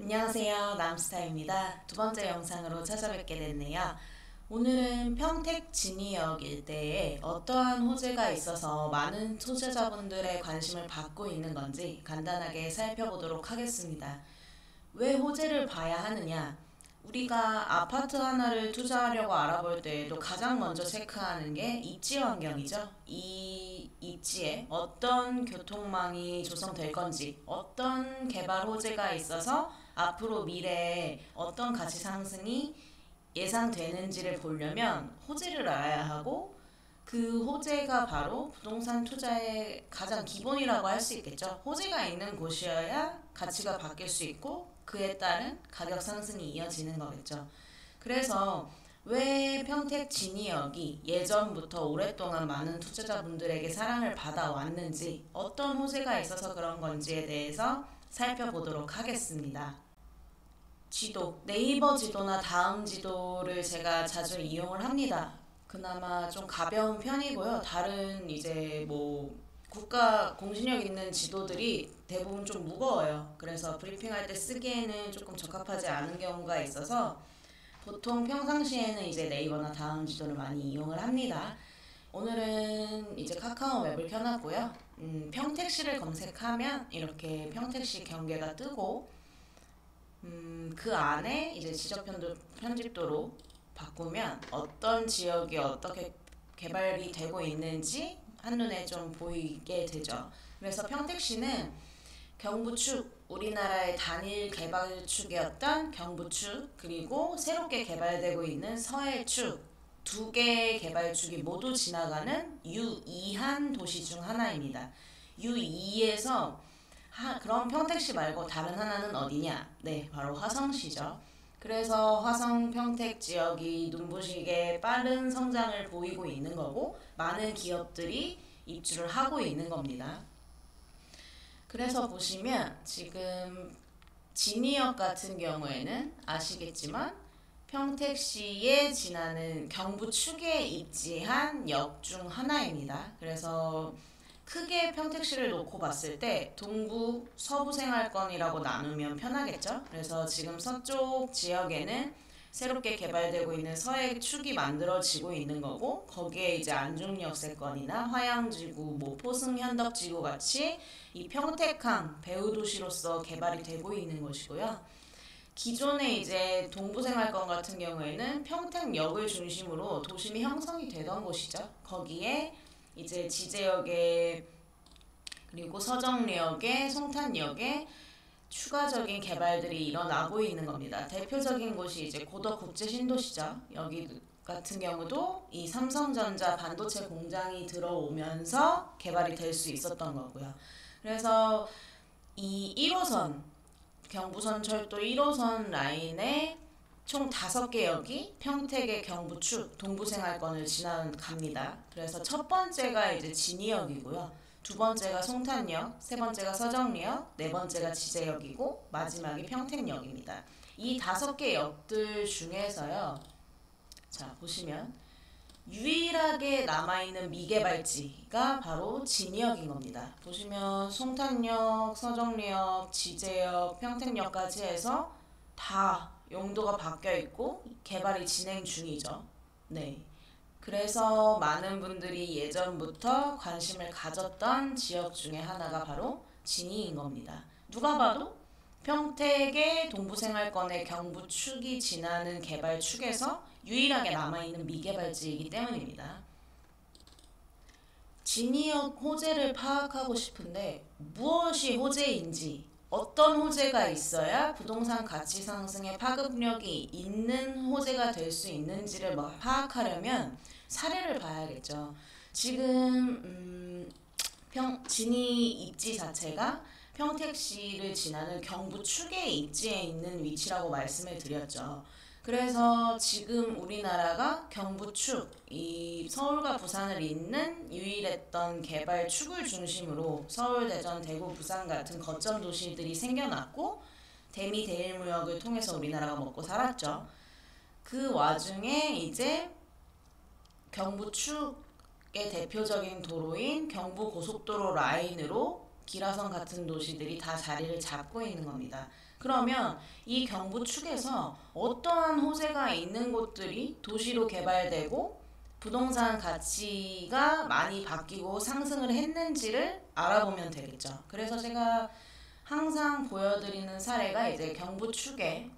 안녕하세요. 남스타입니다. 두 번째 영상으로 찾아뵙게 됐네요. 오늘은 평택 진이역 일대에 어떠한 호재가 있어서 많은 투자자분들의 관심을 받고 있는 건지 간단하게 살펴보도록 하겠습니다. 왜 호재를 봐야 하느냐? 우리가 아파트 하나를 투자하려고 알아볼 때에도 가장 먼저 체크하는 게 입지 환경이죠. 이 입지에 어떤 교통망이 조성될 건지, 어떤 개발 호재가 있어서 앞으로 미래에 어떤 가치 상승이 예상되는지를 보려면 호재를 알아야 하고, 그 호재가 바로 부동산 투자의 가장 기본이라고 할 수 있겠죠. 호재가 있는 곳이어야 가치가 바뀔 수 있고 그에 따른 가격 상승이 이어지는 거겠죠. 그래서 왜 평택 진이역이 예전부터 오랫동안 많은 투자자분들에게 사랑을 받아왔는지, 어떤 호재가 있어서 그런 건지에 대해서 살펴보도록 하겠습니다. 지도, 네이버 지도나 다음 지도를 제가 자주 이용을 합니다. 그나마 좀 가벼운 편이고요. 다른 이제 국가 공신력 있는 지도들이 대부분 좀 무거워요. 그래서 브리핑할 때 쓰기에는 조금 적합하지 않은 경우가 있어서 보통 평상시에는 이제 네이버나 다음 지도를 많이 이용을 합니다. 오늘은 이제 카카오 맵을 켜놨고요. 평택시를 검색하면 이렇게 평택시 경계가 뜨고, 그 안에 이제 편집도로 바꾸면 어떤 지역이 어떻게 개발이 되고 있는지 한눈에 좀 보이게 되죠. 그래서 평택시는 경부축, 우리나라의 단일 개발축이었던 경부축, 그리고 새롭게 개발되고 있는 서해축, 두 개의 개발축이 모두 지나가는 U2한 도시 중 하나입니다. U2에서 그럼 평택시 말고 다른 하나는 어디냐? 네, 바로 화성시죠. 그래서 화성 평택 지역이 눈부시게 빠른 성장을 보이고 있는 거고, 많은 기업들이 입주를 하고 있는 겁니다. 그래서 보시면 지금 진이역 같은 경우에는 아시겠지만 평택시에 지나는 경부축에 입지한 역 중 하나입니다. 그래서 크게 평택시를 놓고 봤을 때 동부, 서부 생활권이라고 나누면 편하겠죠. 그래서 지금 서쪽 지역에는 새롭게 개발되고 있는 서해축이 만들어지고 있는 거고, 거기에 이제 안중역세권이나 화양지구, 포승현덕지구 같이 이 평택항 배후도시로서 개발이 되고 있는 것이고요. 기존에 이제 동부생활권 같은 경우에는 평택역을 중심으로 도심이 형성이 되던 곳이죠. 거기에 이제 지제역에, 그리고 서정리역에, 송탄역에 추가적인 개발들이 일어나고 있는 겁니다. 대표적인 곳이 이제 고덕국제신도시죠. 여기 같은 경우도 이 삼성전자 반도체 공장이 들어오면서 개발이 될 수 있었던 거고요. 그래서 이 1호선, 경부선철도 1호선 라인에 총 5개 역이 평택의 경부축 동부생활권을 지나갑니다. 그래서 첫 번째가 이제 진이역이고요. 두 번째가 송탄역, 세 번째가 서정리역, 네 번째가 지제역이고 마지막이 평택역입니다. 이 5개 역들 중에서요. 자, 보시면 유일하게 남아있는 미개발지가 바로 진이역인 겁니다. 보시면 송탄역, 서정리역, 지제역, 평택역까지 해서 다 용도가 바뀌어 있고 개발이 진행 중이죠. 네. 그래서 많은 분들이 예전부터 관심을 가졌던 지역 중에 하나가 바로 진이인 겁니다. 누가 봐도 평택의 동부생활권의 경부축이 지나는 개발축에서 유일하게 남아있는 미개발지이기 때문입니다. 진이역 호재를 파악하고 싶은데 무엇이 호재인지, 어떤 호재가 있어야 부동산 가치 상승의 파급력이 있는 호재가 될 수 있는지를 파악하려면 사례를 봐야겠죠. 지금 진이 입지 자체가 평택시를 지나는 경부축에 입지해 있는 위치라고 말씀을 드렸죠. 그래서 지금 우리나라가 경부축, 이 서울과 부산을 잇는 유일했던 개발축을 중심으로 서울, 대전, 대구, 부산 같은 거점 도시들이 생겨났고, 대미 대일무역을 통해서 우리나라가 먹고 살았죠. 그 와중에 이제 경부축의 대표적인 도로인 경부고속도로 라인으로 기라성 같은 도시들이 다 자리를 잡고 있는 겁니다. 그러면 이 경부축에서 어떠한 호재가 있는 곳들이 도시로 개발되고 부동산 가치가 많이 바뀌고 상승을 했는지를 알아보면 되겠죠. 그래서 제가 항상 보여드리는 사례가 이제 경부축에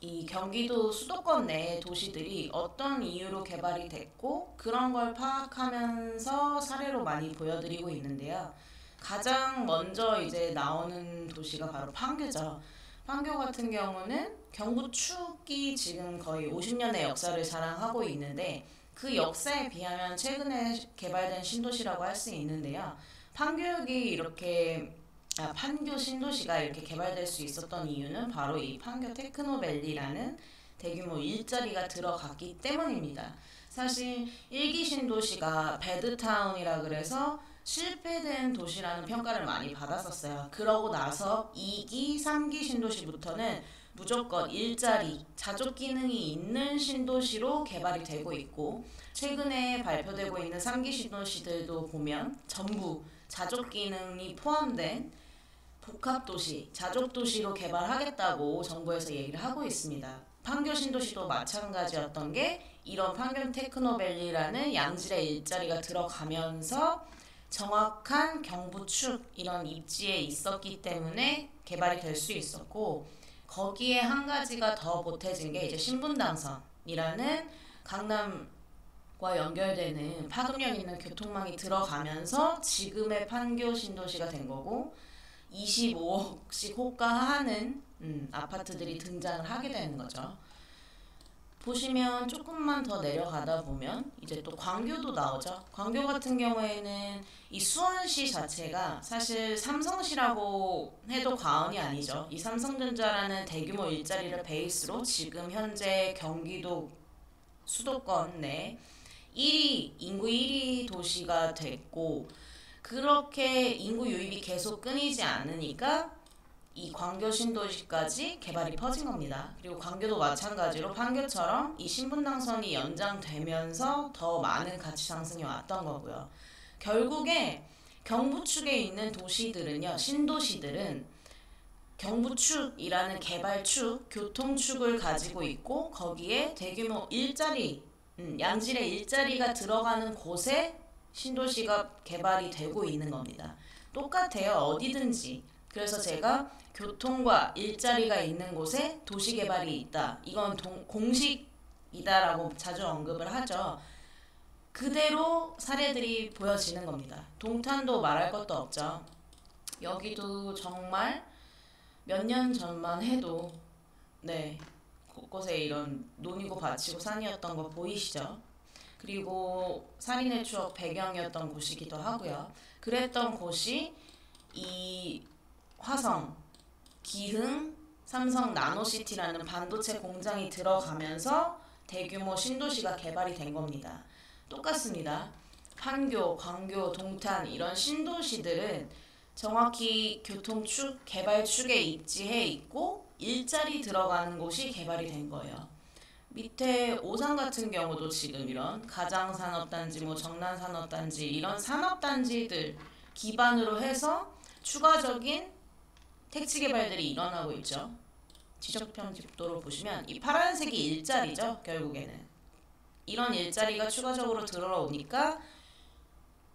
이 경기도 수도권 내 도시들이 어떤 이유로 개발이 됐고 그런 걸 파악하면서 사례로 많이 보여드리고 있는데요. 가장 먼저 이제 나오는 도시가 바로 판교죠. 판교 같은 경우는 경부축이 지금 거의 50년의 역사를 자랑하고 있는데 그 역사에 비하면 최근에 개발된 신도시라고 할 수 있는데요. 판교역이 이렇게 판교 신도시가 이렇게 개발될 수 있었던 이유는 바로 이 판교 테크노밸리라는 대규모 일자리가 들어갔기 때문입니다. 사실 1기 신도시가 배드타운이라 그래서 실패된 도시라는 평가를 많이 받았었어요. 그러고 나서 2기, 3기 신도시부터는 무조건 일자리, 자족 기능이 있는 신도시로 개발이 되고 있고 최근에 발표되고 있는 3기 신도시들도 보면 전부 자족 기능이 포함된 복합도시, 자족도시로 개발하겠다고 정부에서 얘기를 하고 있습니다. 판교 신도시도 마찬가지였던 게 이런 판교 테크노밸리라는 양질의 일자리가 들어가면서 정확한 경부축 이런 입지에 있었기 때문에 개발이 될 수 있었고 거기에 한 가지가 더 보태진 게 이제 신분당선이라는 강남과 연결되는 파급력 있는 교통망이 들어가면서 지금의 판교 신도시가 된 거고 25억씩 호가하는 아파트들이 등장을 하게 되는 거죠. 보시면 조금만 더 내려가다 보면 이제 또 광교도 나오죠. 광교 같은 경우에는 이 수원시 자체가 사실 삼성시라고 해도 과언이 아니죠. 이 삼성전자라는 대규모 일자리를 베이스로 지금 현재 경기도 수도권 내 1위, 인구 1위 도시가 됐고 그렇게 인구 유입이 계속 끊이지 않으니까 이 광교 신도시까지 개발이 퍼진 겁니다. 그리고 광교도 마찬가지로 판교처럼 이 신분당선이 연장되면서 더 많은 가치 상승이 왔던 거고요. 결국에 경부축에 있는 도시들은요, 신도시들은 경부축이라는 개발축, 교통축을 가지고 있고 거기에 대규모 일자리, 양질의 일자리가 들어가는 곳에 신도시가 개발이 되고 있는 겁니다. 똑같아요. 어디든지. 그래서 제가 교통과 일자리가 있는 곳에 도시 개발이 있다. 이건 공식이다라고 자주 언급을 하죠. 그대로 사례들이 보여지는 겁니다. 동탄도 말할 것도 없죠. 여기도 정말 몇 년 전만 해도 곳곳에 이런 논이고 밭이고 산이었던 거 보이시죠? 그리고 살인의 추억 배경이었던 곳이기도 하고요. 그랬던 곳이 이 화성, 기흥, 삼성 나노시티라는 반도체 공장이 들어가면서 대규모 신도시가 개발이 된 겁니다. 똑같습니다. 판교, 광교, 동탄 이런 신도시들은 정확히 교통축, 개발축에 입지해 있고 일자리 들어가는 곳이 개발이 된 거예요. 밑에 오산 같은 경우도 지금 이런 가장산업단지, 정난산업단지 이런 산업단지들 기반으로 해서 추가적인 택지 개발들이 일어나고 있죠. 지적편집도로 보시면 이 파란색이 일자리죠. 결국에는 이런 일자리가 추가적으로 들어오니까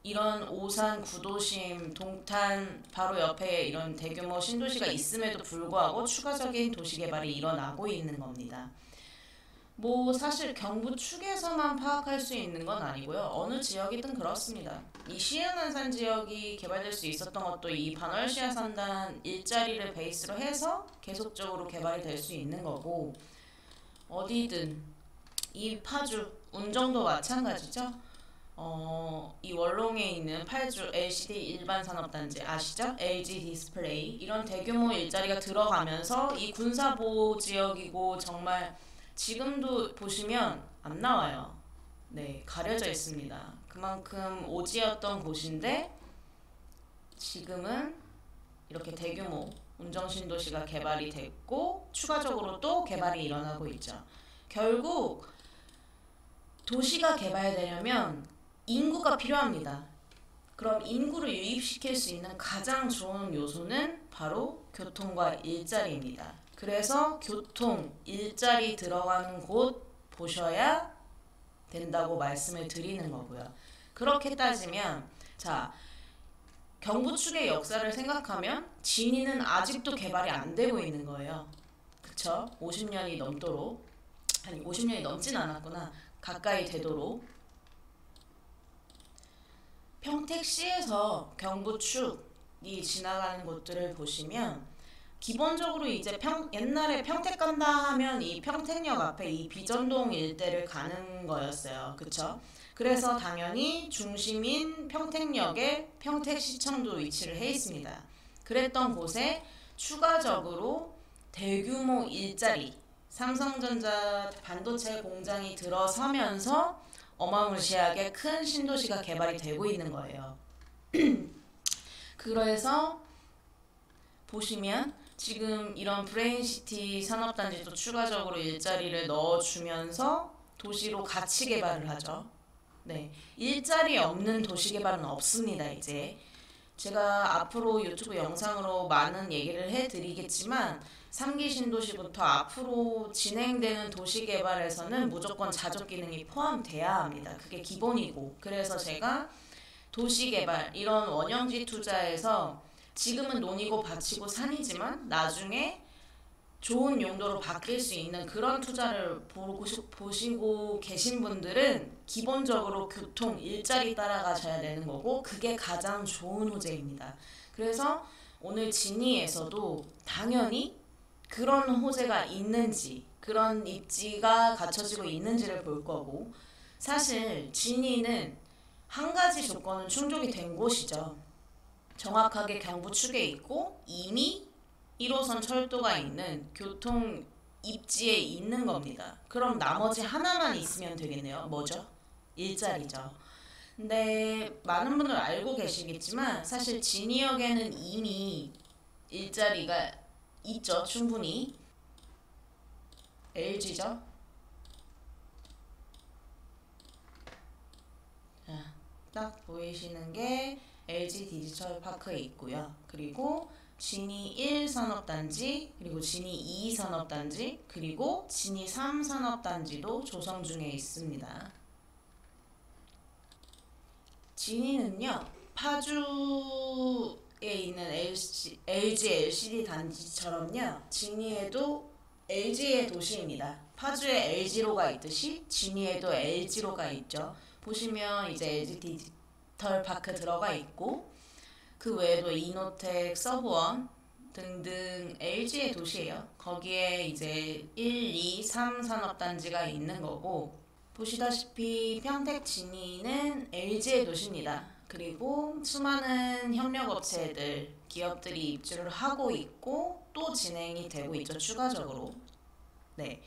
이런 오산, 구도심, 동탄 바로 옆에 이런 대규모 신도시가 있음에도 불구하고 추가적인 도시 개발이 일어나고 있는 겁니다. 사실 경부축에서만 파악할 수 있는 건 아니고요. 어느 지역이든 그렇습니다. 이 시흥안산 지역이 개발될 수 있었던 것도 이 반월시야 산단 일자리를 베이스로 해서 계속적으로 개발이 될 수 있는 거고 어디든 이 파주, 운정도 마찬가지죠. 이 월롱에 있는 팔주 LCD 일반 산업단지 아시죠? LG 디스플레이 이런 대규모 일자리가 들어가면서 이 군사보호 지역이고 정말 지금도 보시면 안 나와요. 가려져 있습니다. 그만큼 오지였던 곳인데 지금은 이렇게 대규모 운정신도시가 개발이 됐고 추가적으로 또 개발이 일어나고 있죠. 결국 도시가 개발되려면 인구가 필요합니다. 그럼 인구를 유입시킬 수 있는 가장 좋은 요소는 바로 교통과 일자리입니다. 그래서 교통, 일자리 들어가는 곳 보셔야 된다고 말씀을 드리는 거고요. 그렇게 따지면 자, 경부 축의 역사를 생각하면 진이는 아직도 개발이 안 되고 있는 거예요. 그쵸? 50년이 넘도록, 아니 50년이 넘진 않았구나. 가까이 되도록. 평택시에서 경부축이 지나가는 곳들을 보시면 기본적으로 이제 옛날에 평택 간다 하면 이 평택역 앞에 이 비전동 일대를 가는 거였어요. 그쵸? 그래서 당연히 중심인 평택역에 평택시청도 위치를 해 있습니다. 그랬던 곳에 추가적으로 대규모 일자리, 삼성전자 반도체 공장이 들어서면서 어마무시하게 큰 신도시가 개발이 되고 있는 거예요. 그래서 보시면 지금 이런 브레인시티 산업단지도 추가적으로 일자리를 넣어주면서 도시로 같이 개발을 하죠. 네, 일자리 없는 도시 개발은 없습니다. 이제 제가 앞으로 유튜브 영상으로 많은 얘기를 해드리겠지만 3기 신도시부터 앞으로 진행되는 도시 개발에서는 무조건 자족 기능이 포함돼야 합니다. 그게 기본이고, 그래서 제가 도시 개발 이런 원형지 투자에서 지금은 논이고 밭이고 산이지만 나중에 좋은 용도로 바뀔 수 있는 그런 투자를 보시고 계신 분들은 기본적으로 교통, 일자리 따라가셔야 되는 거고, 그게 가장 좋은 호재입니다. 그래서 오늘 진이에서도 당연히 그런 호재가 있는지, 그런 입지가 갖춰지고 있는지를 볼 거고, 사실 진이는 한 가지 조건은 충족이 된 곳이죠. 정확하게 경부축에 있고 이미 1호선 철도가 있는 교통 입지에 있는 겁니다. 그럼 나머지 하나만 있으면 되겠네요. 뭐죠? 일자리죠. 근데 많은 분들 알고 계시겠지만 사실 진이역에는 이미 일자리가 있죠. 충분히. LG죠. 자, 딱 보이시는 게 LG 디지털 파크에 있고요. 그리고 진이 1 산업단지, 그리고 진이 2 산업단지, 그리고 진이 3 산업단지도 조성 중에 있습니다. 진이는요, 파주에 있는 LG LCD 단지처럼요, 진이에도 LG의 도시입니다. 파주에 LG로가 있듯이 진이에도 LG로가 있죠. 보시면 이제 LG 디지털 파크 들어가 있고, 그 외에도 이노텍, 서브원 등등 LG의 도시예요. 거기에 이제 1, 2, 3 산업단지가 있는 거고, 보시다시피 평택 진이는 LG의 도시입니다. 그리고 수많은 협력업체들, 기업들이 입주를 하고 있고 또 진행이 되고 있죠. 추가적으로. 네.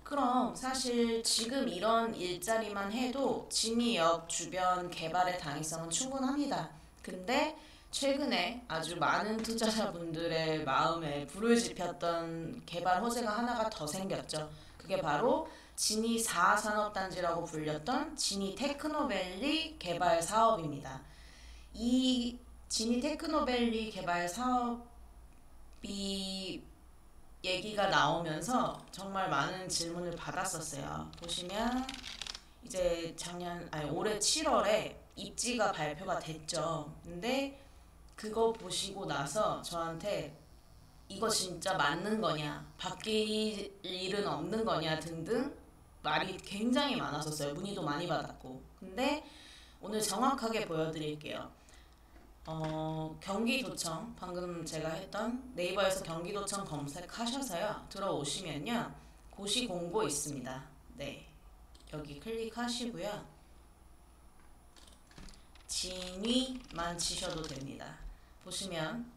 그럼 사실 지금 이런 일자리만 해도 진이역 주변 개발의 당위성은 충분합니다. 근데 최근에 아주 많은 투자자분들의 마음에 불을 지폈던 개발 호재가 하나가 더 생겼죠. 그게 바로 진이 4산업단지라고 불렸던 진이 테크노밸리 개발 사업입니다. 이 진이 테크노밸리 개발 사업이 얘기가 나오면서 정말 많은 질문을 받았었어요. 보시면 이제 올해 7월에 입지가 발표가 됐죠. 근데 그거 보시고 나서 저한테 이거 진짜 맞는 거냐, 바뀔 일은 없는 거냐 등등 말이 굉장히 많았었어요. 문의도 많이 받았고. 근데 오늘 정확하게 보여드릴게요. 경기도청, 방금 제가 했던 네이버에서 경기도청 검색하셔서요, 들어오시면요, 고시 공고 있습니다. 네, 여기 클릭하시고요, 진위만 치셔도 됩니다. 보시면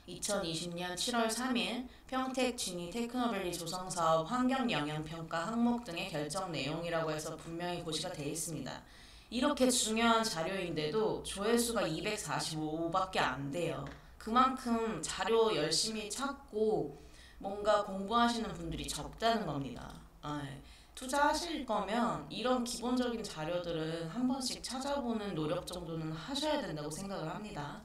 2020년 7월 3일 평택 진이 테크노밸리 조성사업 환경영향평가 항목 등의 결정 내용이라고 해서 분명히 고시가 되어 있습니다. 이렇게 중요한 자료인데도 조회수가 245밖에 안 돼요. 그만큼 자료 열심히 찾고 뭔가 공부하시는 분들이 적다는 겁니다. 투자하실 거면 이런 기본적인 자료들은 한 번씩 찾아보는 노력 정도는 하셔야 된다고 생각을 합니다.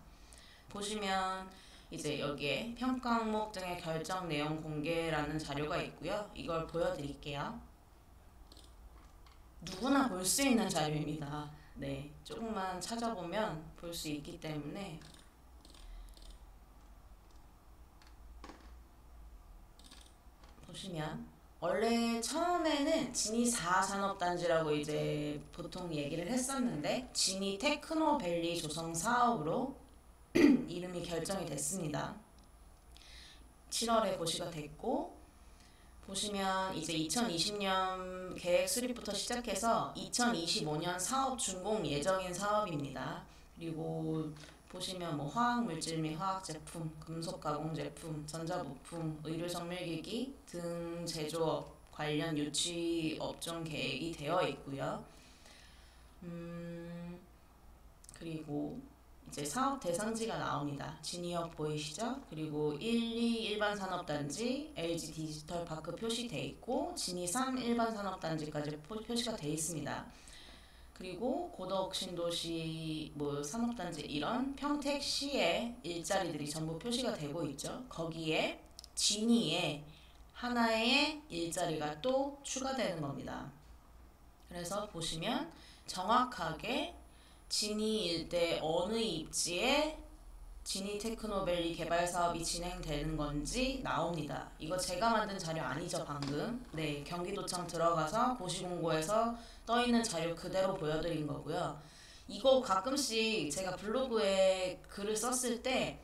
보시면 이제 여기에 평가 항목 등의 결정 내용 공개라는 자료가 있고요. 이걸 보여드릴게요. 누구나 볼 수 있는 자료입니다. 네, 조금만 찾아보면 볼 수 있기 때문에 보시면 원래 처음에는 진이 4산업단지라고 이제 보통 얘기를 했었는데 진이 테크노밸리 조성 사업으로 이름이 결정이 됐습니다. 7월에 고시가 됐고 보시면 이제 2020년 계획 수립부터 시작해서 2025년 사업 준공 예정인 사업입니다. 그리고 보시면 뭐 화학물질 및 화학제품, 금속가공제품, 전자부품, 의료정밀기기 등 제조업 관련 유치 업종 계획이 되어 있고요. 그리고 이제 사업 대상지가 나옵니다. 진이역 보이시죠? 그리고 1, 2 일반 산업단지, LG 디지털 파크 표시돼 있고 진이 3 일반 산업단지까지 표시가 돼 있습니다. 그리고 고덕 신도시 뭐 산업단지 이런 평택시의 일자리들이 전부 표시가 되고 있죠. 거기에 진이에 하나의 일자리가 또 추가되는 겁니다. 그래서 보시면 정확하게 진이 일대 어느 입지에 진이 테크노밸리 개발 사업이 진행되는 건지 나옵니다. 이거 제가 만든 자료 아니죠, 방금. 네, 경기도청 들어가서 고시공고에서 떠 있는 자료 그대로 보여드린 거고요. 이거 가끔씩 제가 블로그에 글을 썼을 때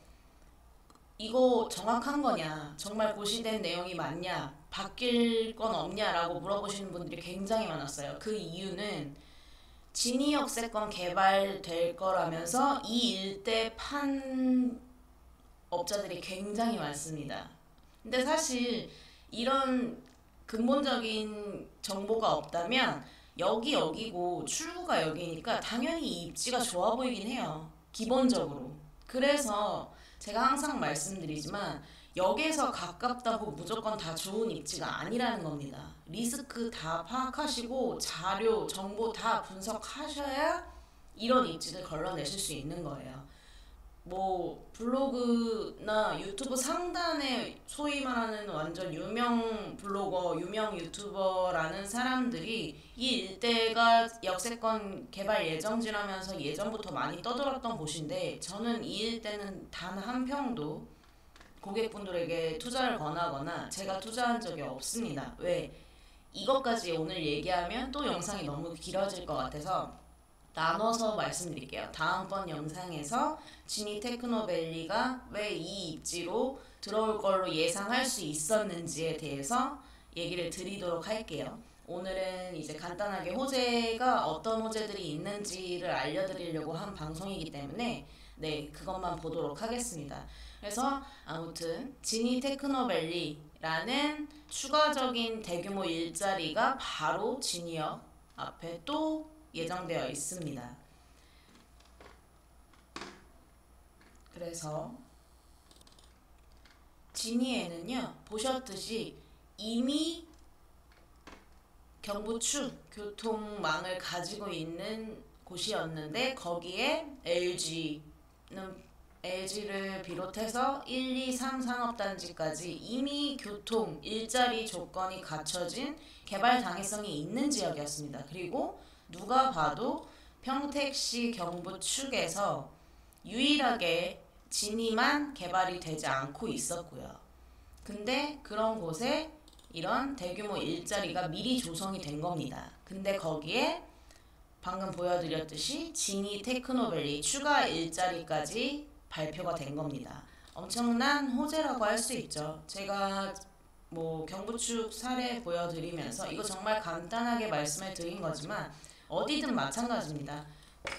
이거 정확한 거냐, 정말 고시된 내용이 맞냐, 바뀔 건 없냐라고 물어보시는 분들이 굉장히 많았어요. 그 이유는 진이역세권 개발될 거라면서 이 일대 판 업자들이 굉장히 많습니다. 근데 사실 이런 근본적인 정보가 없다면 여기고 출구가 여기니까 당연히 이 입지가 좋아 보이긴 해요. 기본적으로. 그래서 제가 항상 말씀드리지만 역에서 가깝다고 무조건 다 좋은 입지가 아니라는 겁니다. 리스크 다 파악하시고 자료, 정보 다 분석하셔야 이런 입지를 걸러내실 수 있는 거예요. 뭐 블로그나 유튜브 상단에 소위 말하는 완전 유명 블로거, 유명 유튜버라는 사람들이 이 일대가 역세권 개발 예정지라면서 예전부터 많이 떠들었던 곳인데 저는 이 일대는 단 한 평도 고객분들에게 투자를 권하거나 제가 투자한 적이 없습니다. 왜? 이것까지 오늘 얘기하면 또 영상이 너무 길어질 것 같아서 나눠서 말씀드릴게요. 다음번 영상에서 진이 테크노밸리가 왜 이 입지로 들어올 걸로 예상할 수 있었는지에 대해서 얘기를 드리도록 할게요. 오늘은 이제 간단하게 호재가 어떤 호재들이 있는지를 알려드리려고 한 방송이기 때문에 네, 그것만 보도록 하겠습니다. 그래서 아무튼 진이 테크노밸리라는 추가적인 대규모 일자리가 바로 진이역 앞에 또 예정되어 있습니다. 그래서 진이에는요 보셨듯이 이미 경부추 교통망을 가지고 있는 곳이었는데 거기에 LG를 비롯해서 1, 2, 3 산업단지까지 이미 교통, 일자리 조건이 갖춰진 개발 당위성이 있는 지역이었습니다. 그리고 누가 봐도 평택시 경부축에서 유일하게 진이만 개발이 되지 않고 있었고요. 근데 그런 곳에 이런 대규모 일자리가 미리 조성이 된 겁니다. 근데 거기에 방금 보여드렸듯이 진이 테크노밸리 추가 일자리까지 발표가 된 겁니다. 엄청난 호재라고 할 수 있죠. 제가 뭐 경부축 사례 보여드리면서 이거 정말 간단하게 말씀을 드린 거지만 어디든 마찬가지입니다.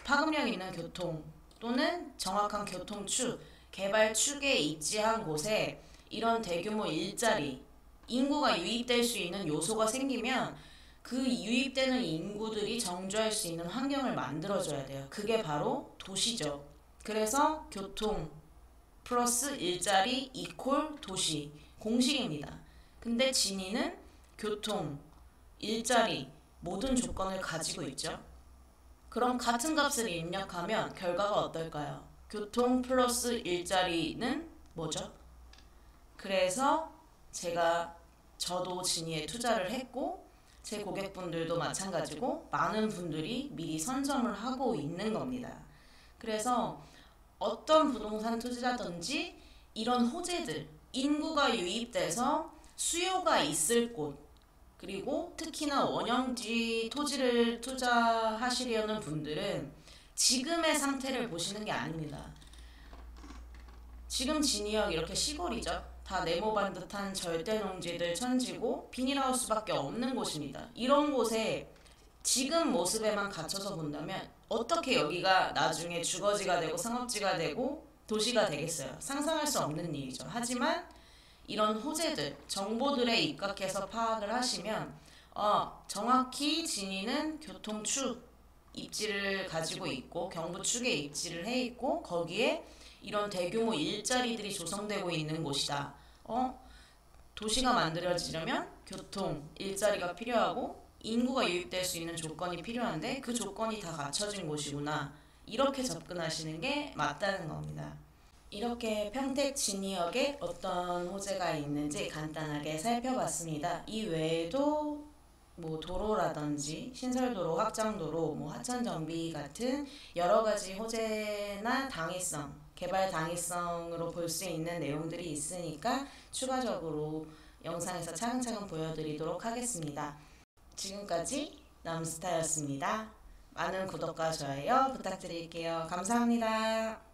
파급력 있는 교통 또는 정확한 교통축, 개발축에 입지한 곳에 이런 대규모 일자리, 인구가 유입될 수 있는 요소가 생기면 그 유입되는 인구들이 정주할 수 있는 환경을 만들어줘야 돼요. 그게 바로 도시죠. 그래서 교통 플러스 일자리 이퀄 도시 공식입니다. 근데 진이는 교통 일자리, 모든 조건을 가지고 있죠. 그럼 같은 값을 입력하면 결과가 어떨까요? 교통 플러스 일자리는 뭐죠? 그래서 저도 진이에 투자를 했고 제 고객분들도 마찬가지고 많은 분들이 미리 선점을 하고 있는 겁니다. 그래서 어떤 부동산 투자든지 이런 호재들, 인구가 유입돼서 수요가 있을 곳, 그리고 특히나 원형지 토지를 투자하시려는 분들은 지금의 상태를 보시는 게 아닙니다. 지금 진이역 이렇게 시골이죠. 다 네모 반듯한 절대 농지들 천지고 비닐하우스밖에 없는 곳입니다. 이런 곳에 지금 모습에만 갇혀서 본다면 어떻게 여기가 나중에 주거지가 되고 상업지가 되고 도시가 되겠어요. 상상할 수 없는 일이죠. 하지만 이런 호재들, 정보들에 입각해서 파악을 하시면 정확히 진이는 교통축 입지를 가지고 있고 경부축에 입지를 해 있고 거기에 이런 대규모 일자리들이 조성되고 있는 곳이다. 도시가 만들어지려면 교통, 일자리가 필요하고 인구가 유입될 수 있는 조건이 필요한데 그 조건이 다 갖춰진 곳이구나. 이렇게 접근하시는 게 맞다는 겁니다. 이렇게 평택 진이역에 어떤 호재가 있는지 간단하게 살펴봤습니다. 이 외에도 도로라든지 신설도로, 확장도로, 하천정비 같은 여러 가지 호재나 당위성, 개발 당위성으로 볼 수 있는 내용들이 있으니까 추가적으로 영상에서 차근차근 보여드리도록 하겠습니다. 지금까지 남스타였습니다. 많은 구독과 좋아요 부탁드릴게요. 감사합니다.